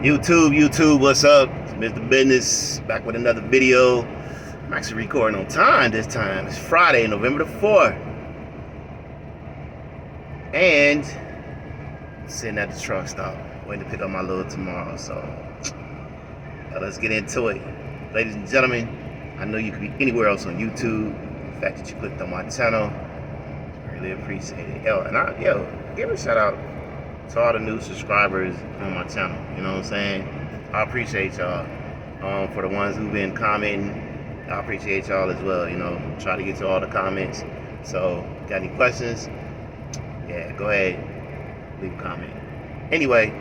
YouTube, what's up? It's Mr. Business back with another video. I'm actually recording on time this time. It's Friday, November the 4th. And sitting at the truck stop, waiting to pick up my load tomorrow. So let's get into it. Ladies and gentlemen, I know you could be anywhere else on YouTube. The fact that you clicked on my channel, really appreciate it. Give a shout out to all the new subscribers on my channel. You know what I'm saying? I appreciate y'all. For the ones who've been commenting, I appreciate y'all as well. You know, try to get to all the comments. So, got any questions? Yeah, go ahead, leave a comment. Anyway,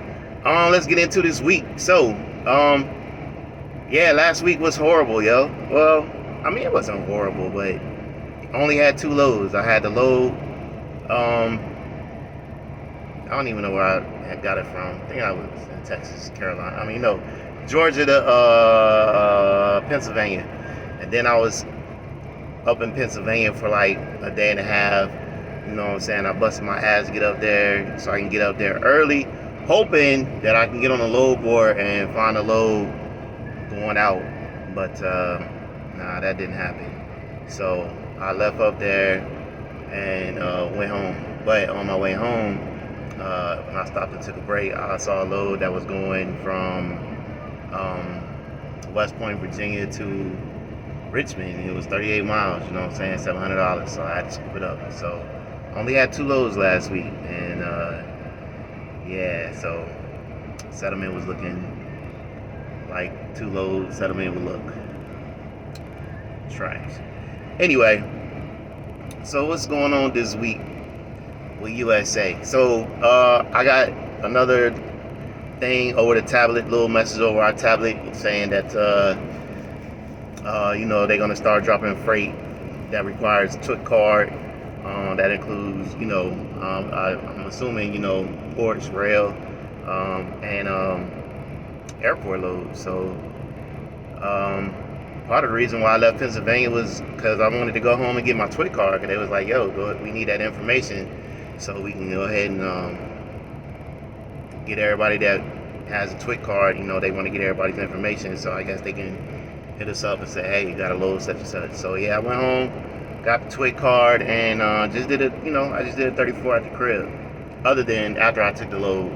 let's get into this week. So, last week was horrible, yo. Well, I mean, it wasn't horrible, but I only had 2 loads. I had the load, I don't even know where I had got it from. I think I was in Texas, Carolina. I mean, no, Georgia to Pennsylvania. And then I was up in Pennsylvania for like a day and a half. You know what I'm saying? I busted my ass to get up there so I can get up there early, hoping that I can get on the load board and find a load going out. But nah, that didn't happen. So I left up there and went home. But on my way home, when I stopped and took a break, I saw a load that was going from West Point, Virginia to Richmond. It was 38 miles, you know what I'm saying, $700, so I had to scoop it up. So only had 2 loads last week, and so settlement was looking like 2 loads settlement would look trash. Anyway, so what's going on this week with USA? So I got another thing over the tablet, little message over our tablet saying that they're gonna start dropping freight that requires TWIC card. That includes, I'm assuming, ports, rail, and airport loads. So part of the reason why I left Pennsylvania was because I wanted to go home and get my TWIC card, and they was like, yo, we need that information so we can go ahead and get everybody that has a TWIC card. They want to get everybody's information, so I guess they can hit us up and say, hey, you got a load such and such. So yeah, I went home, got the TWIC card, and I just did a 34 at the crib, other than after I took the load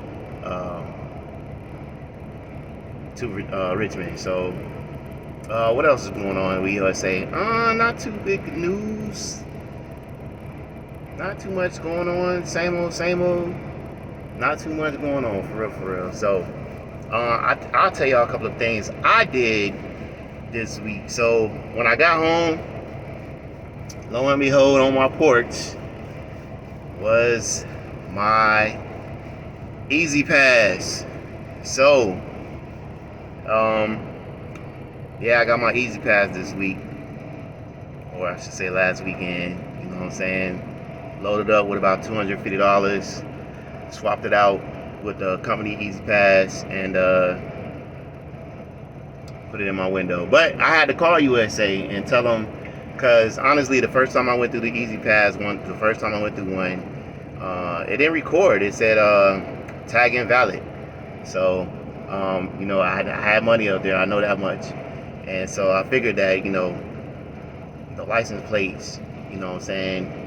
to Richmond. So what else is going on with USA? Not too big news. Not too much going on. Same old. Not too much going on, for real. So I'll tell y'all a couple of things I did this week. So when I got home, lo and behold, on my porch was my Easy Pass. So I got my Easy Pass this week, or I should say last weekend. You know what I'm saying? Loaded up with about $250, swapped it out with the company Easy Pass, and put it in my window. But I had to call USA and tell them, because honestly, the first time I went through the Easy Pass one, it didn't record. It said tag invalid. So I had money up there. I know that much, and so I figured that the license plates, you know what I'm saying,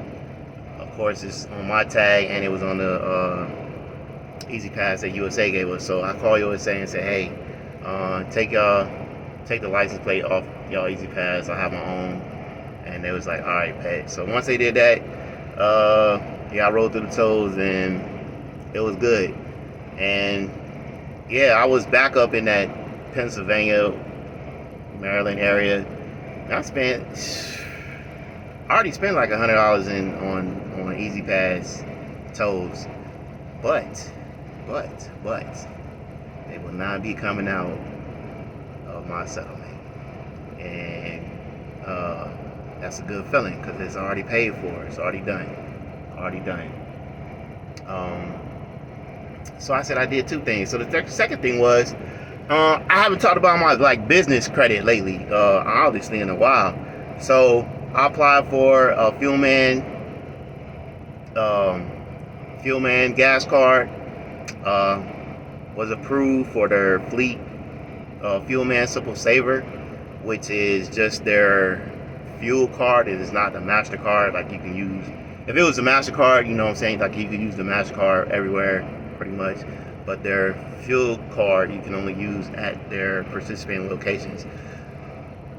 of course it's on my tag, and it was on the Easy Pass that USA gave us. So I called USA and said, hey, take the license plate off y'all Easy Pass. I have my own. And they was like, all right, bet. So once they did that, I rolled through the tolls, and it was good. And I was back up in that Pennsylvania, Maryland area. I already spent like $100 on Easy Pass tolls, but they will not be coming out of my settlement, and that's a good feeling because it's already paid for. It's already done. So I said I did 2 things. So the second thing was, I haven't talked about my business credit lately, obviously in a while. So I applied for a Fuelman gas card. was approved for their fleet Fuel Man Simple Saver, which is just their fuel card. It is not the MasterCard like you can use. If it was a MasterCard, you know what I'm saying, like you could use the MasterCard everywhere pretty much, but their fuel card you can only use at their participating locations.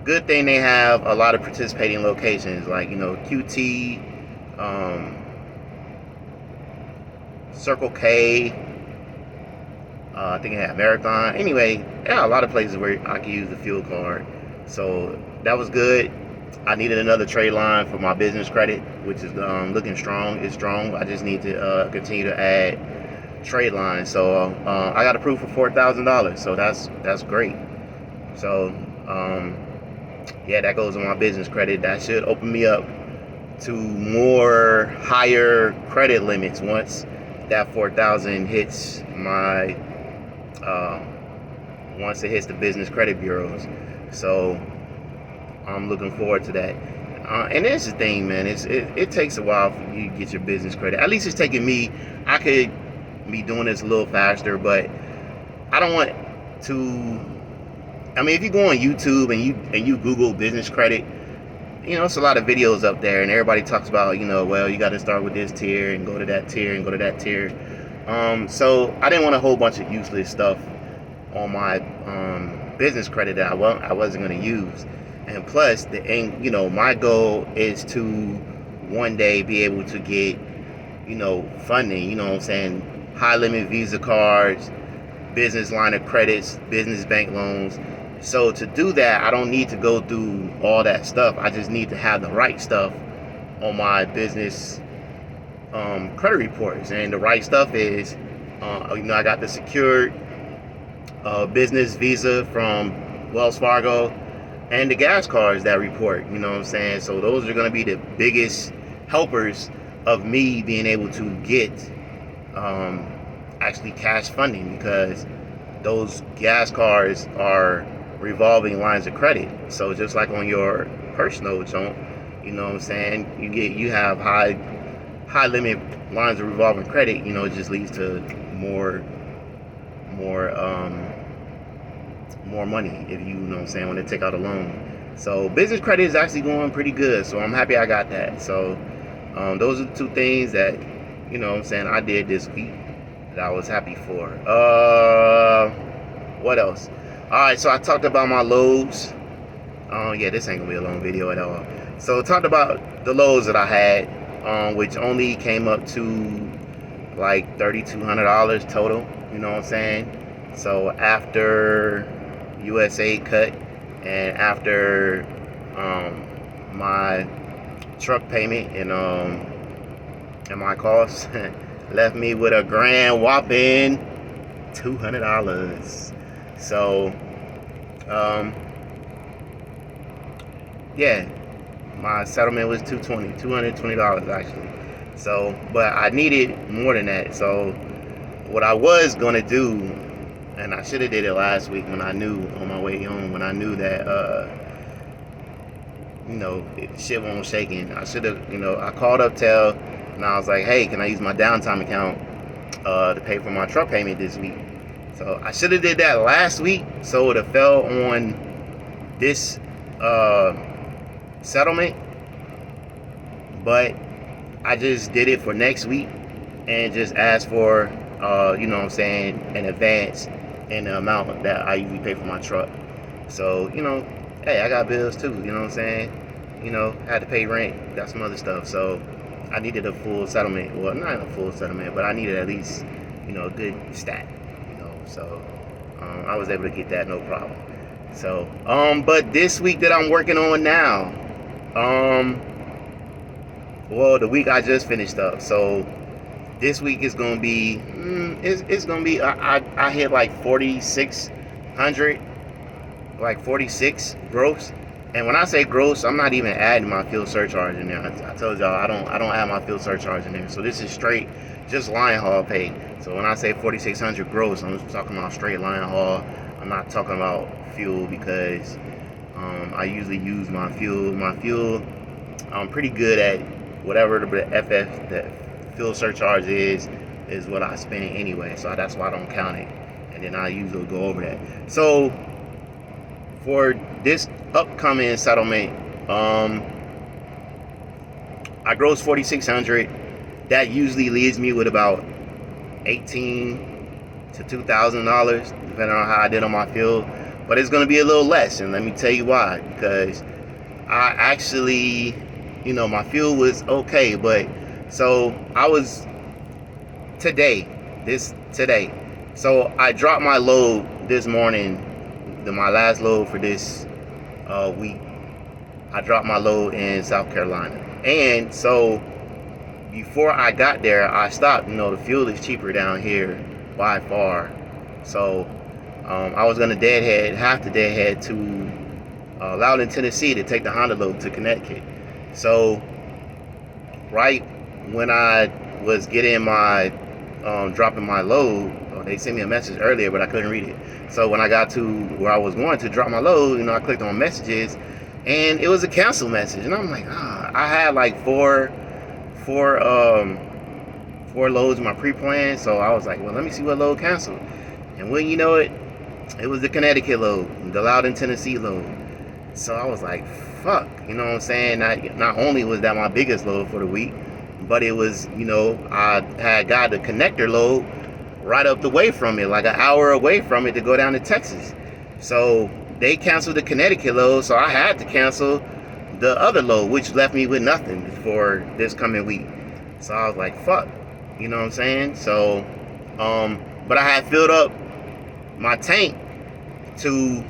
Good thing they have a lot of participating locations, like, you know, QT, Circle K, I think it had Marathon. Anyway, yeah, a lot of places where I can use the fuel card. So that was good. I needed another trade line for my business credit, which is looking strong. It's strong. I just need to continue to add trade lines. So I got approved for $4,000. So that's great. So yeah, that goes on my business credit. That should open me up to more higher credit limits once that 4,000 hits my once it hits the business credit bureaus. So I'm looking forward to that. And that's the thing, man. It takes a while for you to get your business credit. At least it's taking me. I could be doing this a little faster, but I don't want to. I mean, if you go on YouTube and you Google business credit, you know, it's a lot of videos up there, and everybody talks about, you know, well, you got to start with this tier and go to that tier and go to that tier. So I didn't want a whole bunch of useless stuff on my business credit that I wasn't going to use. And plus, you know, my goal is to one day be able to get, you know, funding. You know what I'm saying? High limit Visa cards, business line of credits, business bank loans. So to do that, I don't need to go through all that stuff. I just need to have the right stuff on my business credit reports. And the right stuff is, you know, I got the secured business Visa from Wells Fargo and the gas cards that report. You know what I'm saying? So those are going to be the biggest helpers of me being able to get actually cash funding, because those gas cards are revolving lines of credit. So just like on your personal account, you know what I'm saying, you have high limit lines of revolving credit. You know, it just leads to more money if you know what I'm saying, when they take out a loan. So business credit is actually going pretty good. So I'm happy I got that. So those are the two things that, you know what I'm saying, I did this week that I was happy for. What else? Alright, so I talked about my lows. Yeah, this ain't gonna be a long video at all. So I talked about the lows that I had, which only came up to like $3,200 total. You know what I'm saying? So after USA cut and after my truck payment and my costs, left me with a grand whopping $200. So yeah, my settlement was $220 actually. So, but I needed more than that. So what I was gonna do, and I should have did it last week when I knew, on my way home, when I knew that you know, shit wasn't shaking. I should have, you know, I called Uptel and I was like, hey, can I use my downtime account to pay for my truck payment this week? So I should have did that last week, so it would have fell on this settlement. But I just did it for next week and just asked for, you know what I'm saying, an advance in the amount that I usually pay for my truck. So, you know, hey, I got bills too, you know what I'm saying? You know, I had to pay rent, got some other stuff. So I needed a full settlement. Well, not a full settlement, but I needed at least, you know, a good stack, you know. So I was able to get that, no problem. So, but this week that I'm working on now, well, the week I just finished up. So this week is gonna be, it's gonna be. I hit like 4,600, like 46 gross. And when I say gross, I'm not even adding my fuel surcharge in there. I told y'all I don't add my fuel surcharge in there. So this is straight just line haul pay. So when I say 4,600 gross, I'm just talking about straight line haul. I'm not talking about fuel, because I usually use my fuel. I'm pretty good at whatever the fuel surcharge is what I spend anyway. So that's why I don't count it and then I usually go over that. So for this upcoming settlement, I gross 4,600. That usually leaves me with about $1,800 to $2,000, depending on how I did on my field. But it's going to be a little less, and let me tell you why. Because I actually, my field was okay, but so I was today. So I dropped my load this morning, my last load for this week. I dropped my load in South Carolina, and so before I got there, I stopped. The fuel is cheaper down here by far. So I was gonna have to deadhead to Loudon, Tennessee, to take the Honda load to Connecticut. So right when I was getting my dropping my load, they sent me a message earlier, but I couldn't read it. So when I got to where I was going to drop my load, I clicked on messages, and it was a cancel message, and I'm like, I had like four loads in my pre-plan, so I was like, well, let me see what load canceled. And when you know it, it was the Connecticut load, the Loudon, Tennessee load. So I was like, fuck, you know what I'm saying? Not only was that my biggest load for the week, but it was, I had got the connector load right up the way from it, like an hour away from it, to go down to Texas. So they canceled the Connecticut load, so I had to cancel the other load, which left me with nothing for this coming week. So I was like, fuck, you know what I'm saying? So, but I had filled up my tank to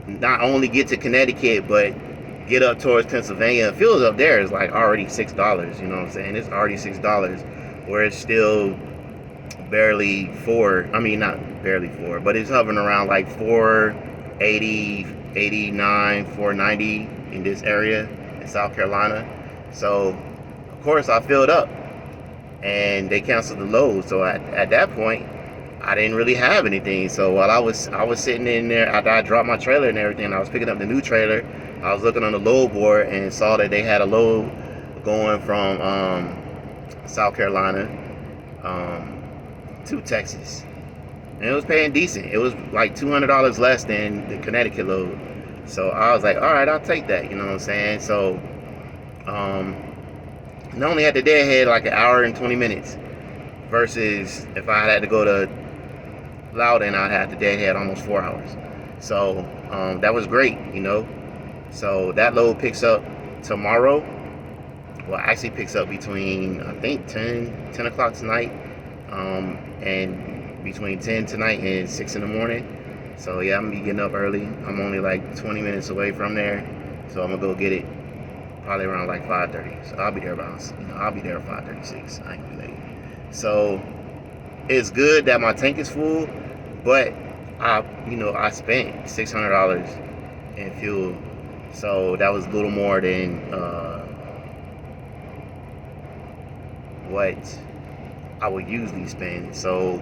not only get to Connecticut, but get up towards Pennsylvania. Fuel up there is like already $6, you know what I'm saying? It's already $6, where it's still barely $4. I mean, not barely $4, but it's hovering around like $4.80, $4.89, $4.90 in this area in South Carolina. So of course I filled up, and they canceled the load. So at that point, I didn't really have anything. So while I was sitting in there after I dropped my trailer and everything, I was picking up the new trailer. I was looking on the load board and saw that they had a load going from South Carolina to Texas, and it was paying decent. It was like $200 less than the Connecticut load. So I was like, all right, I'll take that, you know what I'm saying? So I only had to deadhead like an hour and 20 minutes, versus if I had to go to Loudon, I'd have to deadhead almost 4 hours. So that was great, So that load picks up tomorrow. Well, actually picks up between, I think, 10 o'clock tonight, and between 10 tonight and 6 in the morning. So yeah, I'm gonna be getting up early. I'm only like 20 minutes away from there, so I'm gonna go get it probably around like 5:30. So I'll be there around, I'll be there at 5:36. I ain't gonna be late. So it's good that my tank is full, but I spent $600 in fuel, so that was a little more than what I would usually spend. So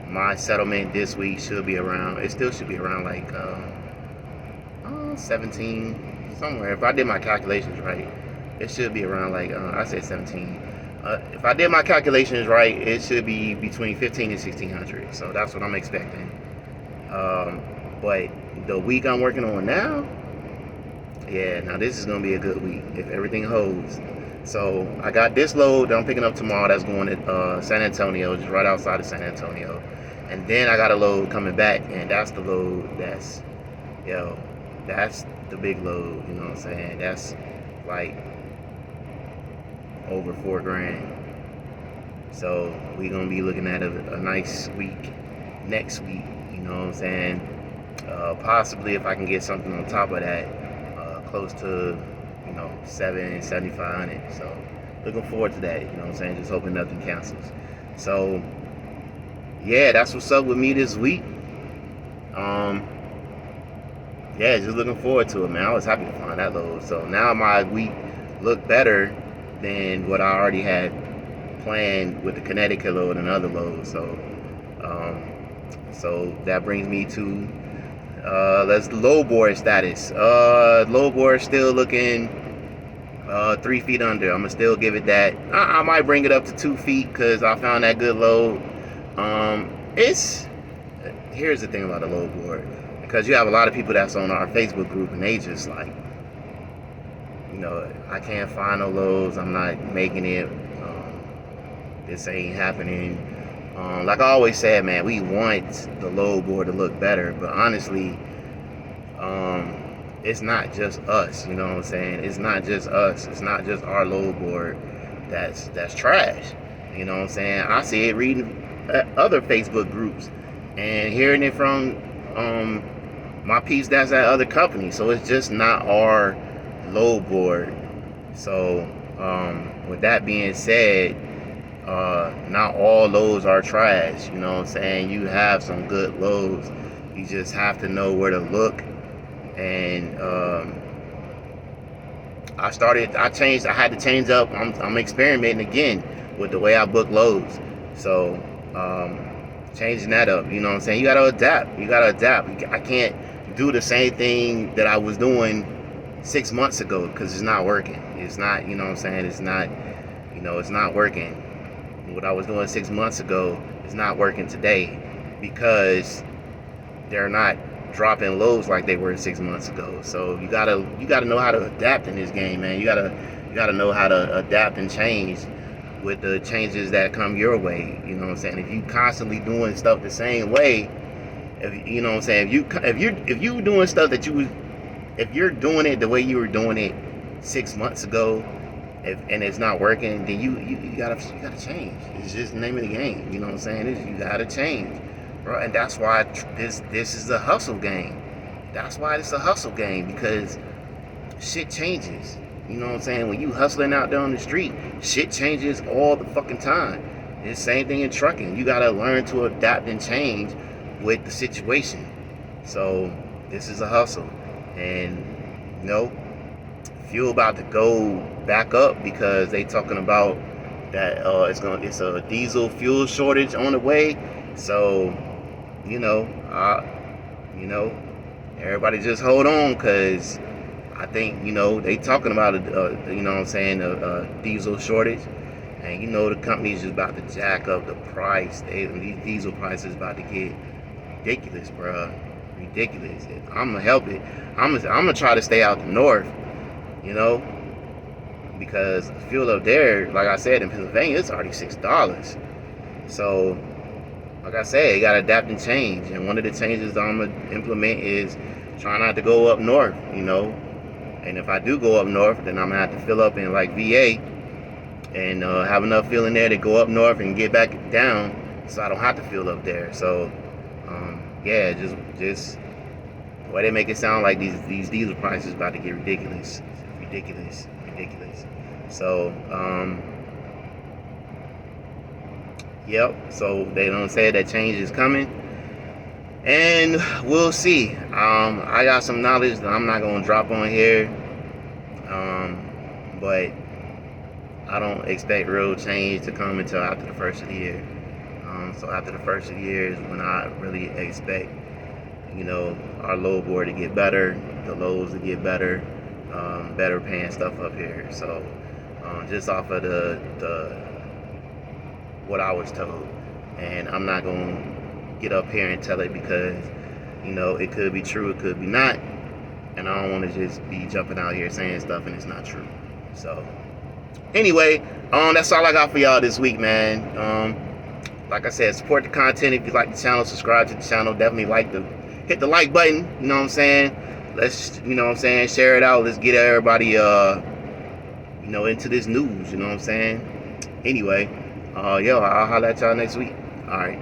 my settlement this week should be around, it still should be around like 17 somewhere. If I did my calculations right, it should be around like I said 17. If I did my calculations right, it should be between 15 and 1600. So that's what I'm expecting. But the week I'm working on now, yeah, now this is gonna be a good week if everything holds. So I got this load that I'm picking up tomorrow that's going to San Antonio, just right outside of San Antonio. And then I got a load coming back, and that's the load that's the big load, you know what I'm saying? That's like over $4,000. So we're gonna be looking at a nice week next week, you know what I'm saying? Possibly if I can get something on top of that, close to $7,500. So looking forward to that, you know what I'm saying? Just hoping nothing cancels. So yeah, that's what's up with me this week. Yeah, just looking forward to it, man. I was happy to find that load. So now my week looked better than what I already had planned with the Connecticut load and other loads. So so that brings me to let's low board status. Low board still looking 3 feet under. I'm gonna still give it that. I might bring it up to 2 feet because I found that good load. here's the thing about the load board, because you have a lot of people that's on our Facebook group and they just like, I can't find no loads, I'm not making it, this ain't happening. Like I always said, man, we want the load board to look better, but honestly, it's not just us, you know what I'm saying? It's not just us. It's not just our load board that's trash. You know what I'm saying? I see it reading other Facebook groups and hearing it from my piece that's at other companies. So it's just not our load board. So with that being said, not all loads are trash. You know what I'm saying? You have some good loads. You just have to know where to look. And I had to change up. I'm experimenting again with the way I book loads. So changing that up, you know what I'm saying? You gotta adapt. I can't do the same thing that I was doing 6 months ago, because it's not working. It's not, you know what I'm saying? It's not, it's not working. What I was doing 6 months ago is not working today, because they're not dropping loads like they were 6 months ago. So you gotta know how to adapt in this game, man. You gotta know how to adapt and change with the changes that come your way. You know what I'm saying? If you constantly doing stuff the same way, you know what I'm saying, if you doing stuff if you're doing it the way you were doing it 6 months ago, and it's not working, then you gotta change. It's just the name of the game. You know what I'm saying? You gotta change, bro. And that's why this is a hustle game. That's why it's a hustle game, because shit changes. You know what I'm saying? When you hustling out there on the street, shit changes all the fucking time. It's the same thing in trucking. You gotta learn to adapt and change with the situation. So this is a hustle, and fuel about to go back up, because they talking about that it's a diesel fuel shortage on the way. So everybody just hold on, because I think they talking about a diesel shortage, and the company's just about to jack up the price. These diesel prices about to get ridiculous, bro. Ridiculous. I'm gonna help it. I'm gonna try to stay out the north, because fuel up there, like I said, in Pennsylvania, it's already $6. So, like I said, you gotta adapt and change. And one of the changes that I'm gonna implement is try not to go up north, And if I do go up north, then I'm gonna have to fill up in like VA and have enough fuel in there to go up north and get back down, so I don't have to fill up there. So, just the way they make it sound like these diesel prices about to get ridiculous. Ridiculous. So, so they don't say that change is coming, and we'll see. I got some knowledge that I'm not gonna drop on here, but I don't expect real change to come until after the first of the year. So after the first of the year is when I really expect, our load board to get better, the loads to get better, better paying stuff up here. So just off of the what I was told, and I'm not gonna get up here and tell it, because it could be true, it could be not, and I don't want to just be jumping out here saying stuff and it's not true. So anyway, that's all I got for y'all this week, man. Like I said, support the content. If you like the channel, subscribe to the channel. Definitely hit the like button. You know what I'm saying? Let's, share it out. Let's get everybody, into this news. You know what I'm saying? Anyway, I'll holler at y'all next week. All right.